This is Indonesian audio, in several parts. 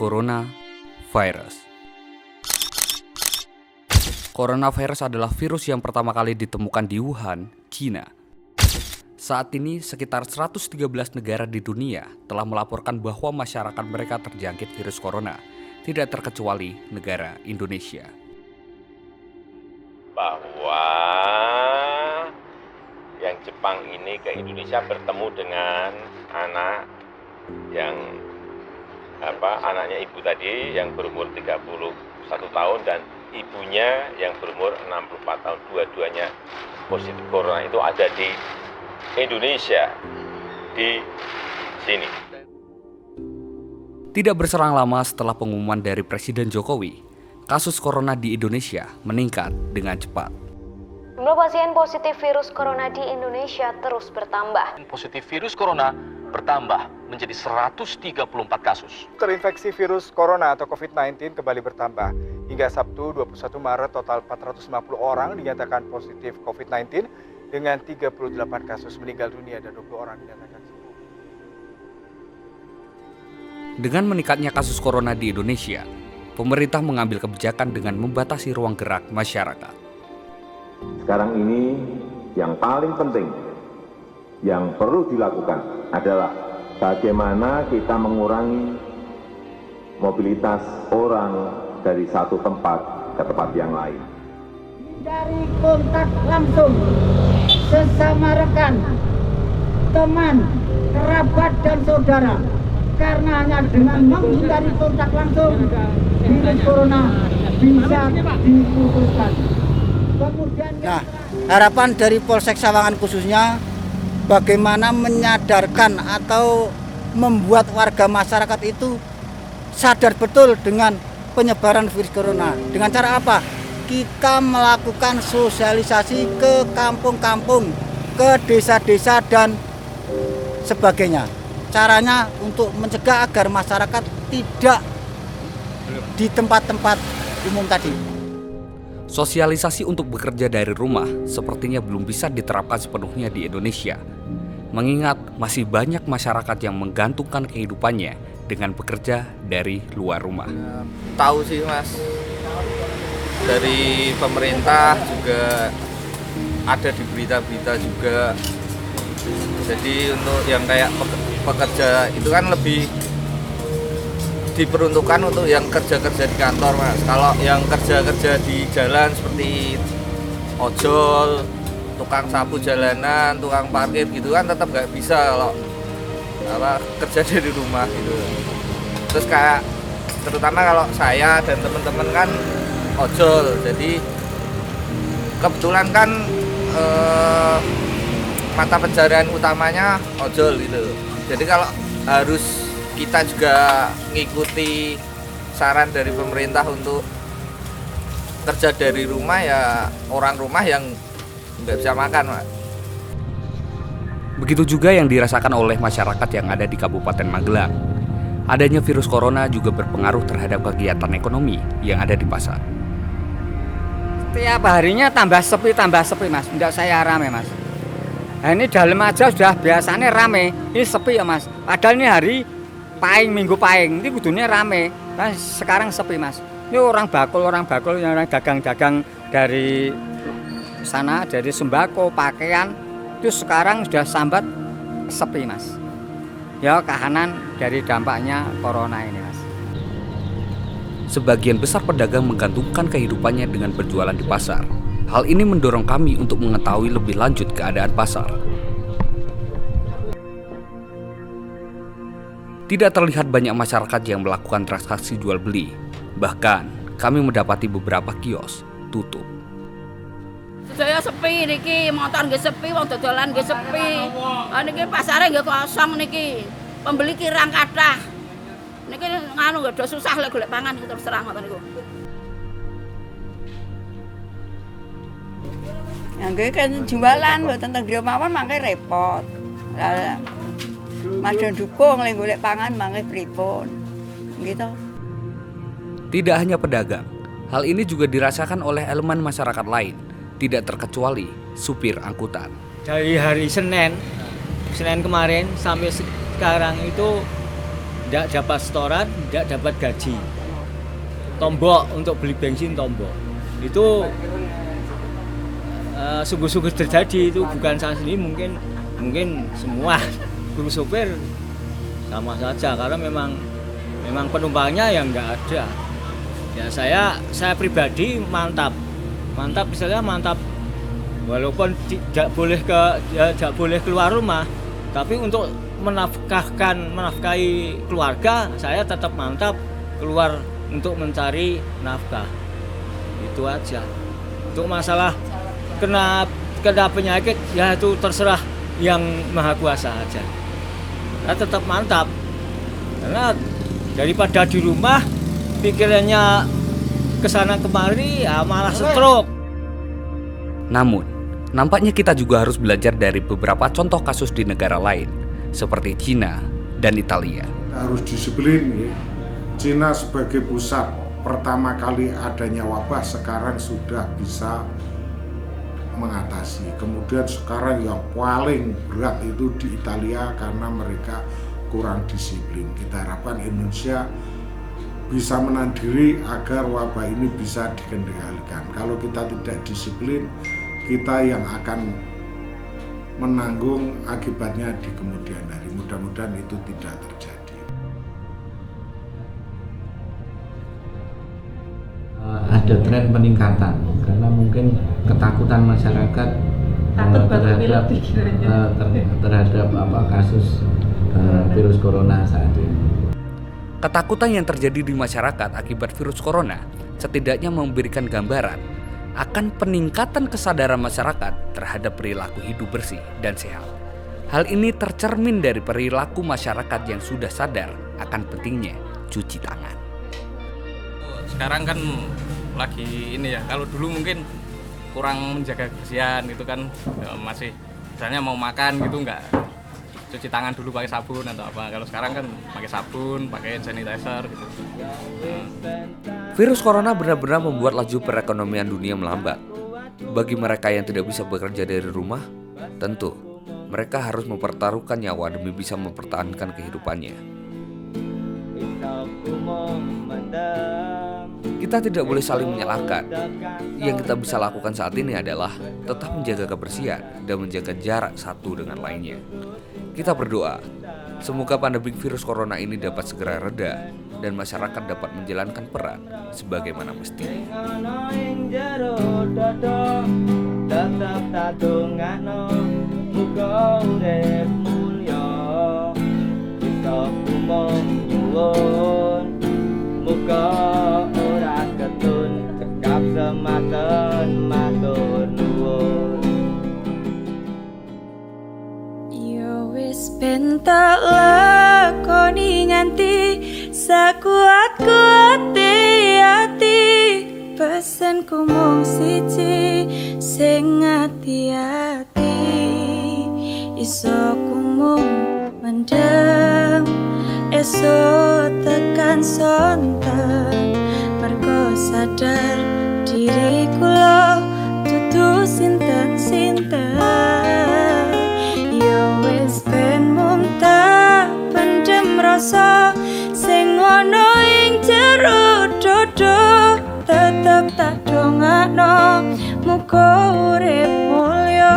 Coronavirus. Coronavirus adalah virus yang pertama kali ditemukan di Wuhan, China. Saat ini, sekitar 113 negara di dunia telah melaporkan bahwa masyarakat mereka terjangkit virus corona, tidak terkecuali negara Indonesia. Bahwa yang Jepang ini ke Indonesia bertemu dengan anak yang anaknya ibu tadi yang berumur 31 tahun dan ibunya yang berumur 64 tahun. Dua-duanya positif corona itu ada di Indonesia, di sini. Tidak berselang lama setelah pengumuman dari Presiden Jokowi, kasus corona di Indonesia meningkat dengan cepat. Jumlah pasien positif virus corona di Indonesia terus bertambah. Positif virus corona bertambah menjadi 134 kasus. Terinfeksi virus corona atau COVID-19 kembali bertambah. Hingga Sabtu 21 Maret total 450 orang dinyatakan positif COVID-19 dengan 38 kasus meninggal dunia dan 20 orang dinyatakan sembuh. Dengan meningkatnya kasus corona di Indonesia, pemerintah mengambil kebijakan dengan membatasi ruang gerak masyarakat. Sekarang ini yang paling penting yang perlu dilakukan adalah bagaimana kita mengurangi mobilitas orang dari satu tempat ke tempat yang lain. Hindari kontak langsung sesama rekan, teman, kerabat, dan saudara. Karena hanya dengan menghindari kontak langsung, virus corona bisa diputuskan. Nah, harapan dari Polsek Sawangan khususnya bagaimana menyadarkan atau membuat warga masyarakat itu sadar betul dengan penyebaran virus corona. Dengan cara apa? Kita melakukan sosialisasi ke kampung-kampung, ke desa-desa dan sebagainya. Caranya untuk mencegah agar masyarakat tidak di tempat-tempat umum tadi. Sosialisasi untuk bekerja dari rumah sepertinya belum bisa diterapkan sepenuhnya di Indonesia, mengingat masih banyak masyarakat yang menggantungkan kehidupannya dengan bekerja dari luar rumah. Tahu sih Mas, dari pemerintah juga ada di berita-berita juga. Jadi untuk yang kayak pekerja itu kan lebih diperuntukkan untuk yang kerja-kerja di kantor Mas. Kalau yang kerja-kerja di jalan seperti ojol, tukang sapu jalanan, tukang parkir gitu kan tetap nggak bisa kalau kerja dari rumah gitu. Terus kayak terutama kalau saya dan teman-teman kan ojol, jadi kebetulan kan mata pencarian utamanya ojol gitu. Jadi kalau harus kita juga ngikuti saran dari pemerintah untuk kerja dari rumah, ya orang rumah yang nggak bisa makan, Pak. Begitu juga yang dirasakan oleh masyarakat yang ada di Kabupaten Magelang. Adanya virus corona juga berpengaruh terhadap kegiatan ekonomi yang ada di pasar. Tiap harinya tambah sepi Mas, tidak saya rame Mas. Nah, ini dalam aja sudah biasanya rame, ini sepi ya Mas. Padahal ini hari minggu paing, ini kudunya rame. Nah, sekarang sepi Mas. Ini orang bakul, yang orang dagang-dagang dari sana, dari sembako, pakaian, itu sekarang sudah sambat sepi Mas. Ya kahanan dari dampaknya corona ini Mas. Sebagian besar pedagang menggantungkan kehidupannya dengan berjualan di pasar. Hal ini mendorong kami untuk mengetahui lebih lanjut keadaan pasar. Tidak terlihat banyak masyarakat yang melakukan transaksi jual beli. Bahkan, kami mendapati beberapa kios tutup. Sedaya sepi niki, motor nggih sepi, wong dodolan nggih sepi. Niki pasare nggih kosong niki. Pembeli kirang kathah. Niki nganu nggih do susah lek golek pangan terus terang ngoten niku. Yang kan jualan mboten teng griya mawon mangke repot. Lah madon dukung lek golek pangan mangke pripun. Gitu. Tidak hanya pedagang, hal ini juga dirasakan oleh elemen masyarakat lain, tidak terkecuali supir angkutan. Dari hari Senin kemarin sampai sekarang itu tidak dapat setoran, tidak dapat gaji. Tombok untuk beli bensin tombok. Itu sungguh-sungguh terjadi, itu bukan saya sendiri, mungkin semua guru sopir sama saja karena memang penumpangnya yang nggak ada. Ya saya pribadi mantap misalnya mantap walaupun tidak boleh keluar rumah, tapi untuk menafkahi keluarga saya tetap mantap keluar untuk mencari nafkah. Itu aja. Untuk masalah kena penyakit ya itu terserah yang maha kuasa aja. Saya tetap mantap karena daripada di rumah pikirannya kesana kemari ya malah stroke. Namun, nampaknya kita juga harus belajar dari beberapa contoh kasus di negara lain, seperti Cina dan Italia. Harus disiplin ya. Cina sebagai pusat pertama kali adanya wabah sekarang sudah bisa mengatasi. Kemudian sekarang yang paling berat itu di Italia karena mereka kurang disiplin. Kita harapkan Indonesia bisa menahan diri agar wabah ini bisa dikendalikan. Kalau kita tidak disiplin, kita yang akan menanggung akibatnya di kemudian hari. Mudah-mudahan itu tidak terjadi. Ada tren peningkatan karena mungkin ketakutan masyarakat terhadap kasus virus corona saat ini. Ketakutan yang terjadi di masyarakat akibat virus corona setidaknya memberikan gambaran akan peningkatan kesadaran masyarakat terhadap perilaku hidup bersih dan sehat. Hal ini tercermin dari perilaku masyarakat yang sudah sadar akan pentingnya cuci tangan. Sekarang kan lagi ini ya, kalau dulu mungkin kurang menjaga kebersihan gitu kan, masih misalnya mau makan gitu nggak cuci tangan dulu pakai sabun atau apa. Kalau sekarang kan pakai sabun, pakai hand sanitizer gitu. Virus corona benar-benar membuat laju perekonomian dunia melambat. Bagi mereka yang tidak bisa bekerja dari rumah, tentu mereka harus mempertaruhkan nyawa demi bisa mempertahankan kehidupannya. Kita tidak boleh saling menyalahkan. Yang kita bisa lakukan saat ini adalah tetap menjaga kebersihan dan menjaga jarak satu dengan lainnya. Kita berdoa, semoga pandemi virus corona ini dapat segera reda dan masyarakat dapat menjalankan peran sebagaimana mestinya. Muga ora ketun cekap sematen matur nuwun. Yo wis ben tak lakoni nganti sakuat-kuate ati, pesenku mung siji sing ati-ati, iso ku mung mendem esok tekan sonten, mergo sadar diri kula dudu sinten-sinten. Ya wis ben mung tak pendem rasa sing ana ing jero dodo, tetep tak dongakno muga urip mulya,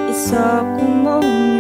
iso ku mung